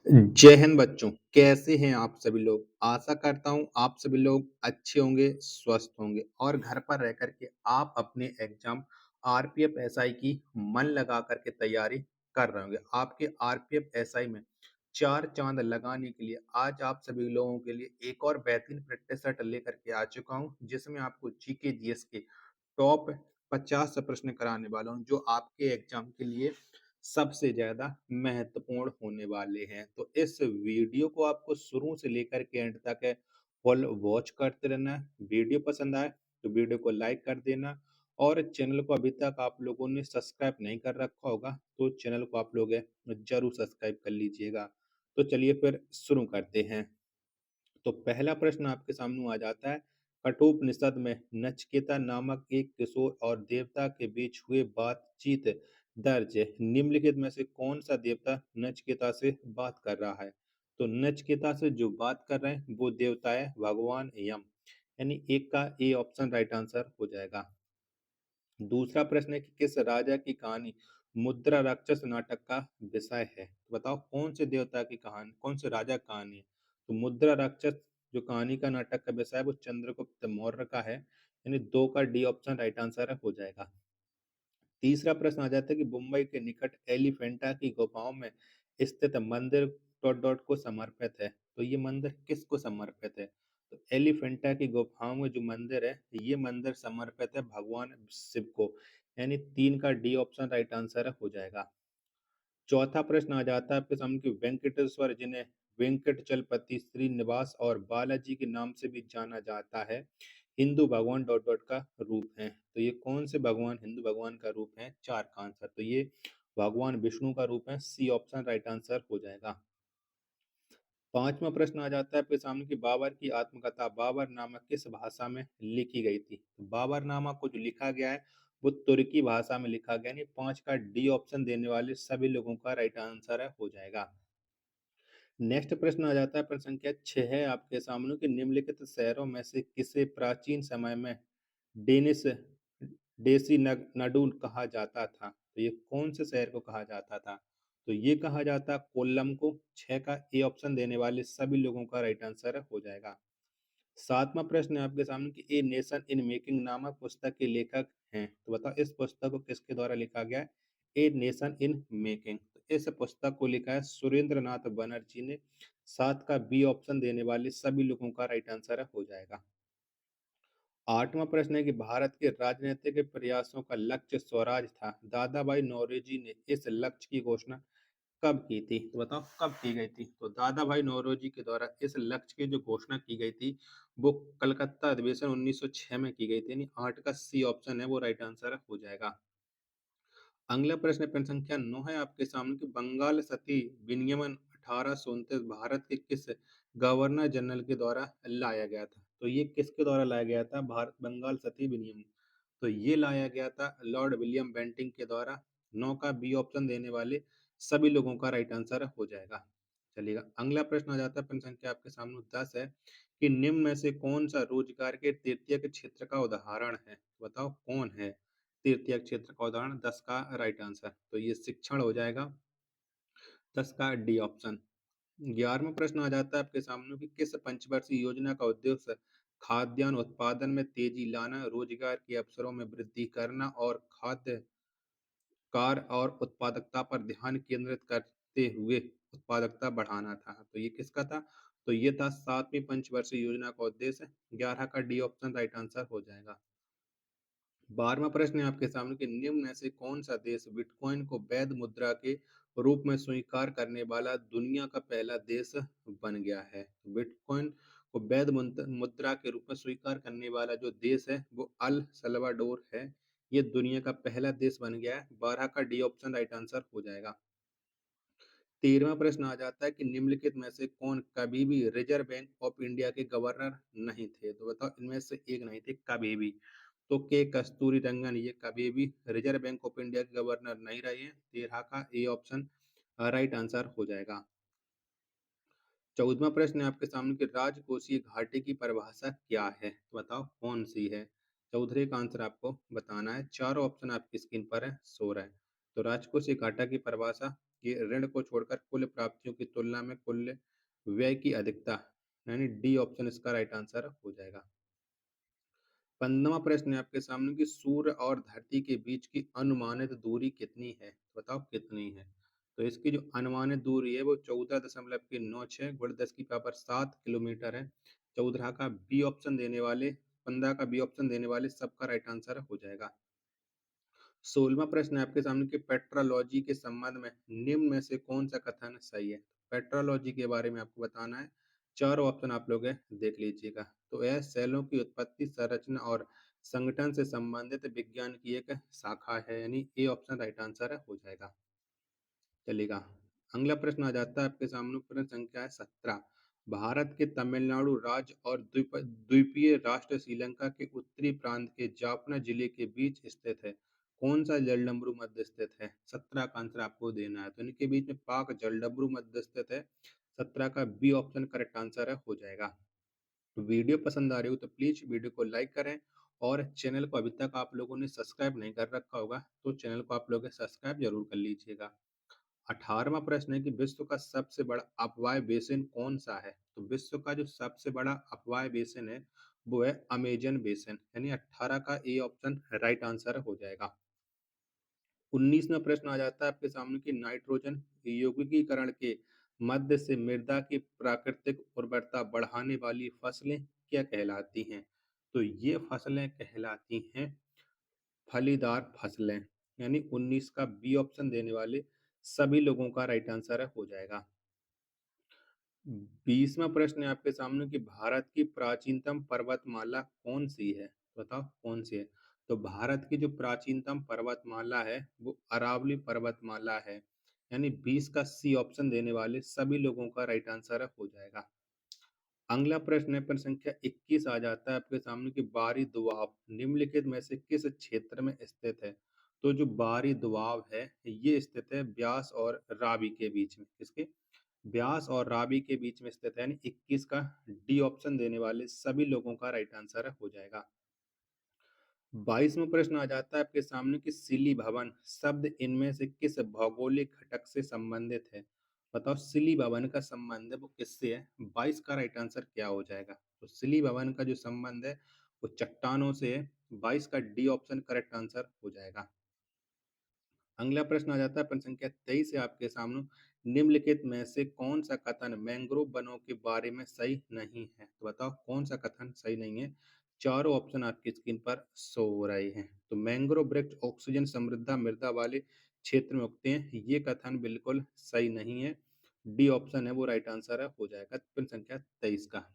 जय हिंद बच्चों, कैसे हैं आप सभी लोग? आशा करता हूँ आप सभी लोग अच्छे होंगे, स्वस्थ होंगे और घर पर रह कर के आप अपने एग्जाम आरपीएफ एसआई की मन लगा कर के तैयारी कर रहे होंगे। आपके आरपीएफ एसआई में 4 चाँद लगाने के लिए आज आप सभी लोगों के लिए एक और बेहतरीन प्रैक्टिस सेट लेकर के आ चुका हूँ, जिसमें आपको जीके जीएस के टॉप 50 प्रश्न कराने वाला हूँ, जो आपके एग्जाम के लिए सबसे ज़्यादा महत्वपूर्ण होने वाले हैं। तो इस वीडियो को आपको शुरू से लेकर के एंड तक फुल वॉच करते रहना। वीडियो पसंद आए तो वीडियो को लाइक कर देना और चैनल को अभी तक आप लोगों ने सब्सक्राइब नहीं कर रखा होगा तो चैनल को आप लोग जरूर सब्सक्राइब कर लीजिएगा। तो चलिए फिर शुरू करते हैं। तो पहला प्रश्न आपके सामने आ जाता है। कठोपनिषद में नचिकेता नामक एक किशोर और देवता के बीच हुए बातचीत दर्ज है। निम्नलिखित में से कौन सा देवता नचिकेता से बात कर रहा है? तो नचिकेता से जो बात कर रहे हैं वो देवता है भगवान यम। यानी एक का ए ऑप्शन राइट आंसर हो जाएगा। दूसरा प्रश्न है कि किस राजा की कहानी मुद्रा राक्षस नाटक का विषय है? तो बताओ कौन से देवता की कहानी, कौन से राजा की कहानी है? तो मुद्रा राक्षस जो कहानी का नाटक का विषय है वो चंद्रगुप्त मौर्य का है। यानी दो का डी ऑप्शन राइट आंसर हो जाएगा। तीसरा प्रश्न आ जाता है कि मुंबई के निकट एलिफेंटा की गुफाओं में स्थित मंदिर डॉट डॉट को समर्पित है। तो ये मंदिर किसको समर्पित है? तो एलिफेंटा की गुफाओं में जो मंदिर है ये मंदिर समर्पित है भगवान शिव को। यानी तीन का डी ऑप्शन राइट आंसर हो जाएगा। चौथा प्रश्न आ जाता है आपके सामने कि वेंकटेश्वर जिन्हें वेंकटचलपति श्रीनिवास और बालाजी के नाम से भी जाना जाता है, हिंदू भगवान डॉट डॉट का रूप है। तो ये कौन से भगवान हिंदू भगवान का रूप है? चार का आंसर तो ये भगवान विष्णु का रूप है। सी ऑप्शन राइट आंसर हो जाएगा। पांचवा प्रश्न आ जाता है आपके सामने कि बाबर की आत्मकथा बाबरनामा किस भाषा में लिखी गई थी? तो बाबरनामा को जो लिखा गया है वो तुर्की भाषा में लिखा गया। यानी पांच का डी ऑप्शन देने वाले सभी लोगों का राइट आंसर है हो जाएगा। नेक्स्ट प्रश्न आ जाता है प्रश्न संख्या 6 है आपके सामने कि निम्नलिखित शहरों में से किसे प्राचीन समय में डेनिस डेसी नडून कहा जाता था? तो ये कौन से शहर को कहा जाता था? तो ये कहा जाता कोल्लम को। 6 का ए ऑप्शन देने वाले सभी लोगों का राइट आंसर हो जाएगा। सातवां प्रश्न है आपके सामने कि ए नेशन इन मेकिंग नामक पुस्तक के लेखक हैं। तो बताओ इस पुस्तक को किसके द्वारा लिखा गया है? A nation in making. इस पुस्तक को लिखा है सुरेंद्र नाथ बनर्जी ने। सात का बी ऑप्शन देने वाले सभी लोगों का राइट आंसर हो जाएगा। आठवां प्रश्न है कि भारत के राजनीतिक प्रयासों का लक्ष्य स्वराज था। दादा भाई नौरोजी ने इस लक्ष्य की घोषणा कब की थी? तो बताओ कब की गई थी? तो दादा भाई नौरोजी के द्वारा इस लक्ष्य की जो घोषणा की गई थी वो कलकत्ता अधिवेशन 1906 में की गई थी। यानी 8 का सी ऑप्शन है वो राइट आंसर हो जाएगा। अगला प्रश्न प्रश्न संख्या 9 है आपके सामने कि बंगाल सती विनियमन 1829 भारत के किस गवर्नर जनरल के द्वारा लाया गया था? तो ये किसके द्वारा लाया गया था भारत बंगाल सती विनियमन? तो ये लाया गया था लॉर्ड विलियम बेंटिंग के द्वारा। 9 का बी ऑप्शन देने वाले सभी लोगों का राइट आंसर हो जाएगा। चलिएगा अगला प्रश्न आ जाता है प्रश्न संख्या आपके सामने 10 है कि निम्न में से कौन सा रोजगार के तृतीय क्षेत्र का उदाहरण है? बताओ कौन है तृतीय क्षेत्र का उदाहरण? 10 का राइट आंसर तो ये शिक्षण हो जाएगा। 10 का डी ऑप्शन। 11वां प्रश्न आ जाता है आपके सामने कि किस पंचवर्षीय योजना का उद्देश्य खाद्यान्न उत्पादन में तेजी लाना, रोजगार के अवसरों में वृद्धि करना और खाद्य कार्य और उत्पादकता पर ध्यान केंद्रित करते हुए उत्पादकता बढ़ाना था? तो ये किसका था? तो ये था सातवीं पंचवर्षीय योजना का उद्देश्य। 11 का डी ऑप्शन राइट आंसर हो जाएगा। 12वां प्रश्न है आपके सामने कि निम्न में से कौन सा देश बिटकॉइन को वैध मुद्रा के रूप में स्वीकार करने वाला दुनिया का पहला देश बन गया है? बिटकॉइन को वैध मुद्रा के रूप में स्वीकार करने वाला जो देश है वो अल सल्वाडोर है। ये दुनिया का पहला देश बन गया है। 12 का डी ऑप्शन राइट आंसर हो जाएगा। 13वां प्रश्न आ जाता है कि निम्नलिखित में से कौन कभी भी रिजर्व बैंक ऑफ इंडिया के गवर्नर नहीं थे? तो बताओ इनमें से एक नहीं थे कभी भी। तो के कस्तूरी रंगन ये कभी भी रिजर्व बैंक ऑफ इंडिया के गवर्नर नहीं रहे हैं। 13 का ए ऑप्शन राइट आंसर हो जाएगा। 14वां प्रश्न है आपके सामने कि राजकोषीय घाटे की परिभाषा क्या है? तो बताओ कौन सी है? चौधरी का आंसर आपको बताना है। चारों ऑप्शन आपकी स्क्रीन पर है, शो रहा है। तो राजकोषीय घाटा की परिभाषा कि ऋण को छोड़कर कुल प्राप्तियों की तुलना में कुल व्यय की अधिकता, यानी डी ऑप्शन इसका राइट आंसर हो जाएगा। 15वां प्रश्न है आपके सामने कि सूर्य और धरती के बीच की अनुमानित दूरी कितनी है? बताओ कितनी है? तो इसकी जो अनुमानित दूरी है वो 14.96 गुणा 10 की पावर 7 किलोमीटर है। 14 का बी ऑप्शन देने वाले 15 का बी ऑप्शन देने वाले सबका राइट आंसर हो जाएगा। 16वां प्रश्न है आपके सामने कि पेट्रोलॉजी के संबंध में निम्न में से कौन सा कथन सही है? पेट्रोलॉजी के बारे में आपको बताना है। चारों ऑप्शन आप लोग देख लीजिएगा। तो यह सेलों की उत्पत्ति, संरचना और संगठन से संबंधित विज्ञान की एक शाखा है, यानी ए ऑप्शन राइट आंसर हो जाएगा। चलेगा। अगला प्रश्न आ जाता है आपके सामने, प्रश्न संख्या है 17। भारत के तमिलनाडु राज्य और द्वीपीय राष्ट्र श्रीलंका के उत्तरी प्रांत के जाफना जिले के बीच स्थित है। कौन सा जलडमरू मध्य स्थित है? 17 का आंसर आपको देना है। तो इनके बीच में पाक जलडमरू मध्य स्थित है। 17 का बी ऑप्शन करेक्ट आंसर हो जाएगा। वीडियो पसंद आ रही हो तो प्लीज वीडियो को लाइक करें, और चैनल को अभी तक आप लोगों ने सब्सक्राइब नहीं कर रखा होगा तो चैनल को आप लोग सब्सक्राइब जरूर कर लीजिएगा। 18वां प्रश्न है कि विश्व का सबसे बड़ा अपवाय बेसिन कौन सा है? तो विश्व का जो सबसे बड़ा अपवाय बेसिन है वो है अमेजन बेसिन, यानी 18 का ए ऑप्शन राइट आंसर हो जाएगा। 19वां प्रश्न आ जाता है आपके सामने कि नाइट्रोजन यौगिकीकरण के मध्य से मृदा की प्राकृतिक उर्वरता बढ़ाने वाली फसलें क्या कहलाती हैं? तो ये फसलें कहलाती हैं फलीदार फसलें, यानी 19 का बी ऑप्शन देने वाले सभी लोगों का राइट आंसर हो जाएगा। 20वां प्रश्न है आपके सामने कि भारत की प्राचीनतम पर्वतमाला कौन सी है? बताओ कौन सी है? तो भारत की जो प्राचीनतम पर्वतमाला है वो अरावली पर्वतमाला है, यानी 20 का सी ऑप्शन देने वाले सभी लोगों का राइट आंसर हो जाएगा। अगला प्रश्न है प्रश्न संख्या 21 आ जाता है आपके सामने कि बारी दुआब निम्नलिखित में से किस क्षेत्र में स्थित है? तो जो बारी दुआब है ये स्थित है ब्यास और रावी के बीच में। किसके? ब्यास और रावी के बीच में स्थित है, यानी 21 का डी ऑप्शन देने वाले सभी लोगों का राइट आंसर हो जाएगा। 22वां प्रश्न आ जाता है आपके सामने कि सिली भवन शब्द इनमें से किस भौगोलिक घटक से संबंधित है? बताओ सिली भवन का संबंध है वो किससे है? 22 का राइट आंसर क्या हो जाएगा? तो सिली भवन का जो संबंध है वो चट्टानों से है। 22 का डी ऑप्शन करेक्ट आंसर हो जाएगा। अगला प्रश्न आ जाता है प्रश्न संख्या 23 से आपके सामने, निम्नलिखित में से कौन सा कथन मैंग्रोव वनों के बारे में सही नहीं है? तो बताओ कौन सा कथन सही नहीं है? चारों ऑप्शन आपकी स्क्रीन पर शो हो रहे हैं। तो मैंग्रोव वृक्ष ऑक्सीजन समृद्ध मृदा वाले क्षेत्र में उगते हैं, ये कथन बिल्कुल सही नहीं है। डी ऑप्शन है वो राइट आंसर हो जाएगा प्रश्न संख्या 23 का।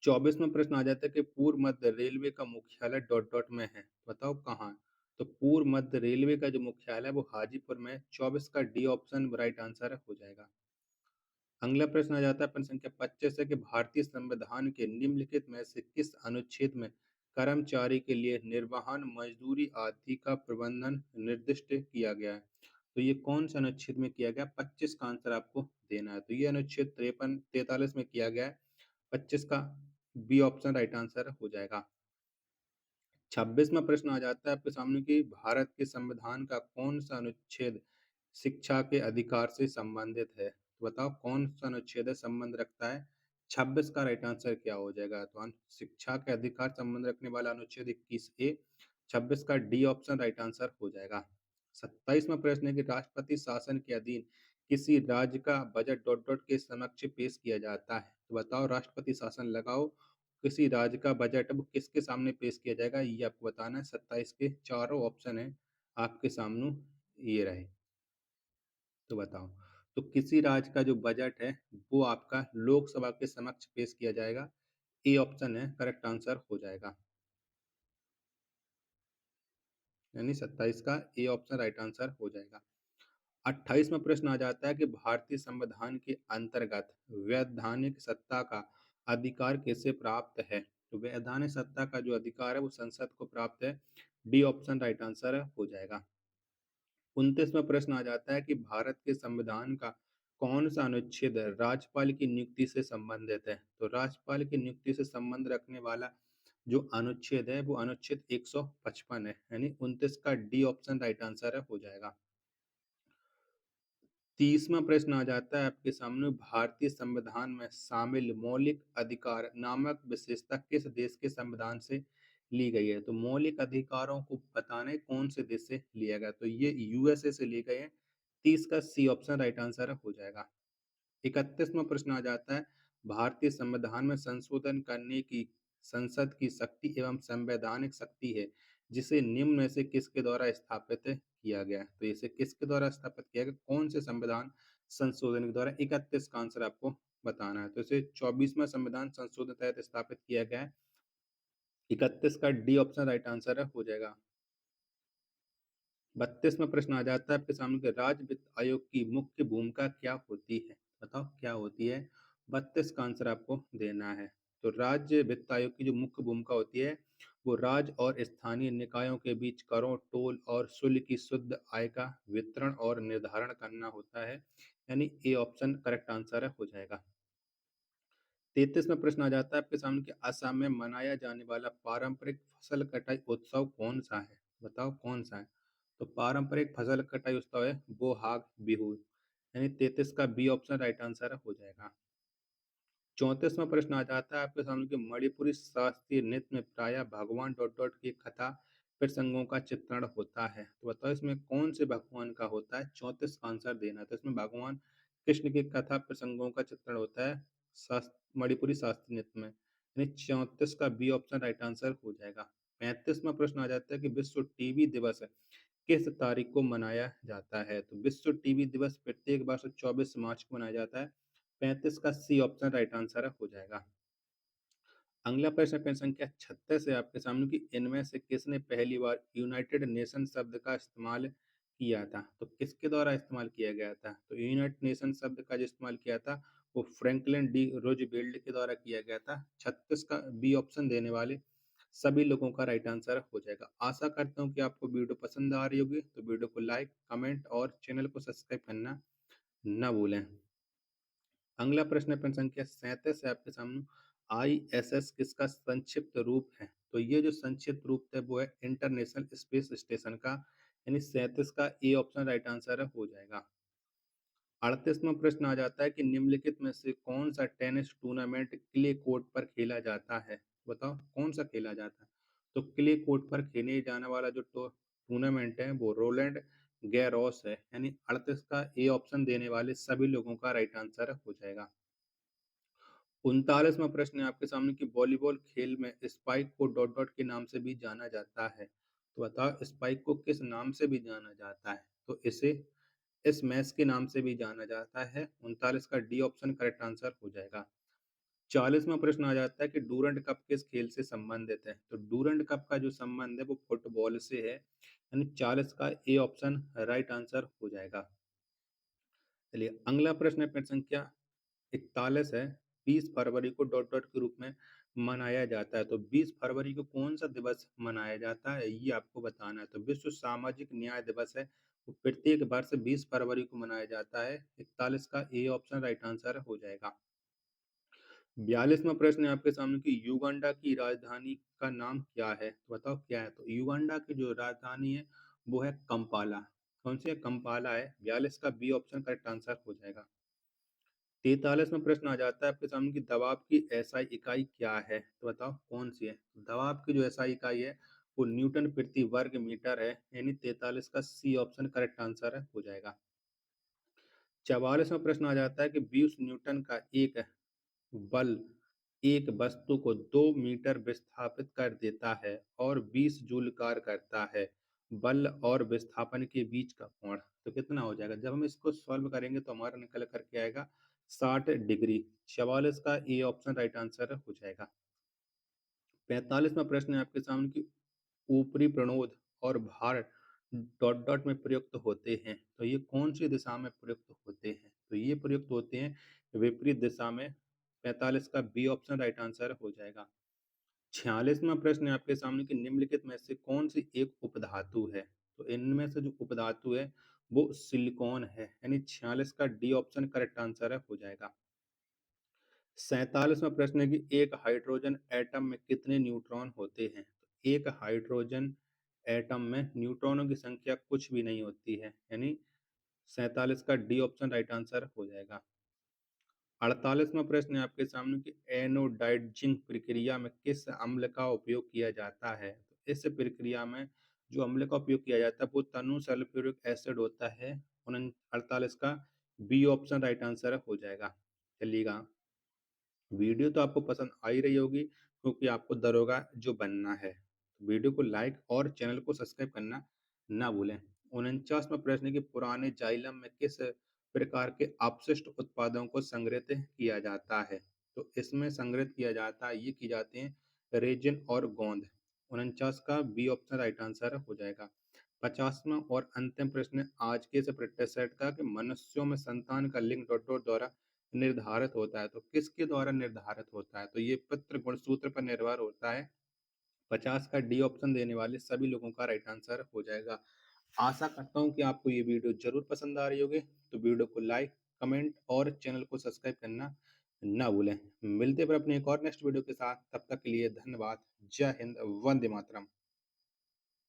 24वां प्रश्न आ जाता है कि पूर्व मध्य रेलवे का मुख्यालय डॉट डॉट में है। बताओ कहाँ है? तो पूर्व मध्य रेलवे का जो मुख्यालय है वो हाजीपुर में है। 24 का डी ऑप्शन राइट आंसर हो जाएगा। अगला प्रश्न आ जाता है प्रश्न संख्या 25 है कि भारतीय संविधान के निम्नलिखित में से किस अनुच्छेद में कर्मचारी के लिए निर्वहन मजदूरी आदि का प्रबंधन निर्दिष्ट किया गया है? तो ये कौन सा अनुच्छेद में किया गया? 25 का आंसर आपको देना है। तो ये अनुच्छेद 43 में किया गया है। 25 का बी ऑप्शन राइट आंसर हो जाएगा। 26वां प्रश्न आ जाता है आपके सामने कि भारत के संविधान का कौन सा अनुच्छेद शिक्षा के अधिकार से संबंधित है? तो बताओ कौन सा अनुच्छेद है संबंध रखता है? 26 का राइट आंसर क्या हो जाएगा? तो शिक्षा के अधिकार संबंध रखने वाला अनुच्छेद 21A। 26 का डी ऑप्शन राइट आंसर हो जाएगा। 27वां प्रश्न है कि राष्ट्रपति शासन के अधीन किसी राज्य का बजट डॉट डॉट के समक्ष पेश किया जाता है। तो बताओ राष्ट्रपति शासन लगाओ किसी राज्य का बजट अब किसके सामने पेश किया जाएगा, ये आपको बताना है। 27 के चारों ऑप्शन है आपके सामने ये रहे। तो बताओ, तो किसी राज्य का जो बजट है वो आपका लोकसभा के समक्ष पेश किया जाएगा। ए ऑप्शन है करेक्ट आंसर हो जाएगा, यानी 27 का ए ऑप्शन राइट आंसर हो जाएगा। 28वां प्रश्न आ जाता है कि भारतीय संविधान के अंतर्गत वैधानिक सत्ता का अधिकार किसे प्राप्त है? तो वैधानिक सत्ता का जो अधिकार है वो संसद को प्राप्त है। डी ऑप्शन राइट आंसर हो जाएगा। 29वां प्रश्न आ जाता है कि भारत के संविधान का कौन सा अनुच्छेद राज्यपाल की नियुक्ति से संबंधित है? तो राज्यपाल की नियुक्ति से संबंध रखने वाला जो अनुच्छेद है वो अनुच्छेद 155 है, यानी 29 का डी ऑप्शन राइट आंसर हो जाएगा। 30वां प्रश्न आ जाता है आपके सामने, भारतीय संविधान में शामिल मौलिक अधिकार नामक विशेषता किस देश के संविधान से ली गई है? तो मौलिक अधिकारों को बताना है कौन से देश से लिया गया, तो ये यूएसए से लिए गए हैं। 30 का सी ऑप्शन राइट आंसर हो जाएगा। 31वां प्रश्न आ जाता है, भारतीय संविधान में संशोधन करने की संसद की शक्ति एवं संवैधानिक शक्ति है, जिसे निम्न में से किसके द्वारा स्थापित किया गया है? तो इसे किसके द्वारा स्थापित किया गया, कौन से संविधान संशोधन के द्वारा? 31 का आंसर आपको बताना है, तो इसे 24वां संविधान संशोधन तहत स्थापित किया गया है। 31 का डी ऑप्शन राइट आंसर हो जाएगा। 32वां प्रश्न आ जाता है आपके सामने कि राज्य वित्त आयोग की मुख्य भूमिका क्या होती है? बताओ क्या होती है? 32 का आंसर आपको देना है। तो राज्य वित्त आयोग की जो मुख्य भूमिका होती है, वो राज्य और स्थानीय निकायों के बीच करों, टोल और शुल्क की शुद्ध आय का वितरण और निर्धारण करना होता है। यानी ए ऑप्शन करेक्ट आंसर हो जाएगा। 33वां प्रश्न आ जाता है आपके सामने कि असम में मनाया जाने वाला पारंपरिक फसल कटाई उत्सव कौन सा है? बताओ कौन सा है? तो पारंपरिक फसल कटाई उत्सव है बोहाग बिहू। यानी 33 का बी ऑप्शन राइट आंसर हो जाएगा। 34वां प्रश्न आ जाता है आपके सामने कि मणिपुरी शास्त्रीय नृत्य में प्रायः भगवान डॉट डॉट की कथा प्रसंगों का चित्रण होता है, तो बताओ इसमें कौन से भगवान का होता है? 34 का आंसर देना है। तो इसमें भगवान कृष्ण की कथा प्रसंगों का चित्रण होता है मणिपुरी शास्त्रीय नृत्य में। यानी 34 का बी ऑप्शन राइट आंसर हो जाएगा। 35वां प्रश्न आ जाता है कि विश्व टीबी दिवस किस तारीख को मनाया जाता है? तो विश्व टीबी दिवस प्रत्येक वर्ष 24 मार्च को मनाया जाता है। 35 का सी ऑप्शन राइट आंसर हो जाएगा। अगला प्रश्न पेन संख्या 36 है आपके सामने कि इनमें से किसने पहली बार यूनाइटेड नेशन शब्द का इस्तेमाल किया था? तो किसके द्वारा इस्तेमाल किया गया था? तो यूनाइटेड नेशन शब्द का जो इस्तेमाल किया था, वो फ्रैंकलिन डी रूजवेल्ट के द्वारा किया गया था। 36 का बी ऑप्शन देने वाले सभी लोगों का राइट आंसर हो जाएगा। आशा करता हूँ कि आपको वीडियो पसंद आ रही होगी, तो वीडियो को लाइक, कमेंट और चैनल को सब्सक्राइब करना न भूलें। अगला प्रश्न है प्रश्न संख्या 37 है आपके सामने, आईएसएस किसका संक्षिप्त रूप है? तो ये जो संक्षिप्त रूप है वो है इंटरनेशनल स्पेस स्टेशन का। यानी 37 का ए ऑप्शन राइट आंसर हो जाएगा। 38वां प्रश्न आ जाता है कि निम्नलिखित में से कौन सा टेनिस टूर्नामेंट क्ले कोर्ट पर खेला जाता है? बताओ कौन सा खेला जाता है? तो क्ले कोर्ट पर खेले जाने वाला जो टूर्नामेंट है वो रोलैंड गैरोस है। यानी 38 का ए ऑप्शन देने वाले सभी लोगों का राइट आंसर हो जाएगा। 39वां प्रश्न है आपके सामने कि वॉलीबॉल खेल में स्पाइक को डॉट डॉट के नाम से भी जाना जाता है, तो बताओ स्पाइक को किस नाम से भी जाना जाता है? तो इसे इस मैच के नाम से भी जाना जाता है। 39 का डी ऑप्शन करेक्ट आंसर हो जाएगा। 40वां प्रश्न आ जाता है कि डूरंड कप किस खेल से संबंधित है? तो डूरंड कप का जो संबंध है वो फुटबॉल से है। यानी 40 का ए ऑप्शन राइट आंसर हो जाएगा। चलिए अगला प्रश्न है प्रश्न संख्या 41 है। 20 फरवरी को डॉट डॉट के रूप में मनाया जाता है, तो 20 फरवरी को कौन सा दिवस मनाया जाता है, ये आपको बताना है। तो विश्व सामाजिक न्याय दिवस है, वो प्रत्येक वर्ष 20 फरवरी को मनाया जाता है। 41 का ए ऑप्शन राइट आंसर हो जाएगा। 42वां प्रश्न है आपके सामने कि युगांडा की राजधानी का नाम क्या है? तो बताओ क्या है? तो युगांडा की जो राजधानी है वो है कंपाला। कौन सी है? कंपाला है। 42 का बी ऑप्शन करेक्ट आंसर हो जाएगा। 43वां प्रश्न आ जाता है आपके सामने कि दबाव की एसआई इकाई क्या है? तो बताओ कौन सी है? दबाव की जो एसआई इकाई है वो न्यूटन प्रति वर्ग मीटर है। यानी 43 का सी ऑप्शन करेक्ट आंसर हो जाएगा। 44वां प्रश्न आ जाता है कि 20 न्यूटन का एक बल एक वस्तु को 2 मीटर विस्थापित कर देता है और 20 जूल कार्य करता है। बल और विस्थापन के बीच का कोण तो कितना हो जाएगा? जब हम इसको सॉल्व करेंगे तो हमारा निकल करके आएगा 60 डिग्री। 44 का ए ऑप्शन राइट आंसर हो जाएगा। 45वां प्रश्न है आपके सामने कि ऊपरी प्रणोद और भार डॉट डॉट में प्रयुक्त होते हैं, तो ये कौन सी दिशा में प्रयुक्त होते हैं? तो ये प्रयुक्त होते हैं विपरीत दिशा में। 45 का बी ऑप्शन राइट आंसर हो जाएगा। 46वां प्रश्न है आपके सामने कि निम्नलिखित में से कौन सी एक उपधातु है? तो इनमें से जो उपधातु है वो सिलिकॉन है। यानी 46 का डी ऑप्शन करेक्ट आंसर हो जाएगा। 47वां प्रश्न है कि एक हाइड्रोजन एटम में कितने न्यूट्रॉन होते हैं? तो एक हाइड्रोजन एटम में न्यूट्रॉनों की संख्या कुछ भी नहीं होती है। यानी 47 का डी ऑप्शन राइट आंसर हो जाएगा। 48वां प्रश्न है आपके सामने कि एनोडाइजिंग प्रक्रिया में किस अम्ल का उपयोग किया जाता है? तो इस प्रक्रिया में जो अम्ल का उपयोग किया जाता है वो तनु सल्फ्यूरिक एसिड होता है। 48 का बी ऑप्शन राइट आंसर हो जाएगा। चलिएगा, वीडियो तो आपको पसंद आ ही रही होगी क्योंकि आपको दरोगा जो बनना है। वीडियो को लाइक और चैनल को सब्सक्राइब करना ना भूलें। 49वां प्रश्न है कि पुराने जाइलम में किस प्रकार के अपशिष्ट उत्पादों को संग्रहित किया जाता है? तो इसमें संग्रहित किया जाता है, ये की जाते हैं रेजिन और गोंद। 49 का बी ऑप्शन राइट आंसर हो जाएगा। 50वां और अंतिम प्रश्न आज के इस प्रैक्टिस सेट का कि मनुष्यों में संतान का लिंग डॉट डॉट द्वारा निर्धारित होता है, तो किसके द्वारा निर्धारित होता है? तो ये पितृ गुणसूत्र पर निर्भर होता है। 50 का डी ऑप्शन देने वाले सभी लोगों का राइट आंसर हो जाएगा। आशा करता हूँ कि आपको ये वीडियो ज़रूर पसंद आ रही होगी, तो वीडियो को लाइक, कमेंट और चैनल को सब्सक्राइब करना ना भूलें। मिलते हैं फिर अपने एक और नेक्स्ट वीडियो के साथ, तब तक के लिए धन्यवाद। जय हिंद, वंदे मातरम।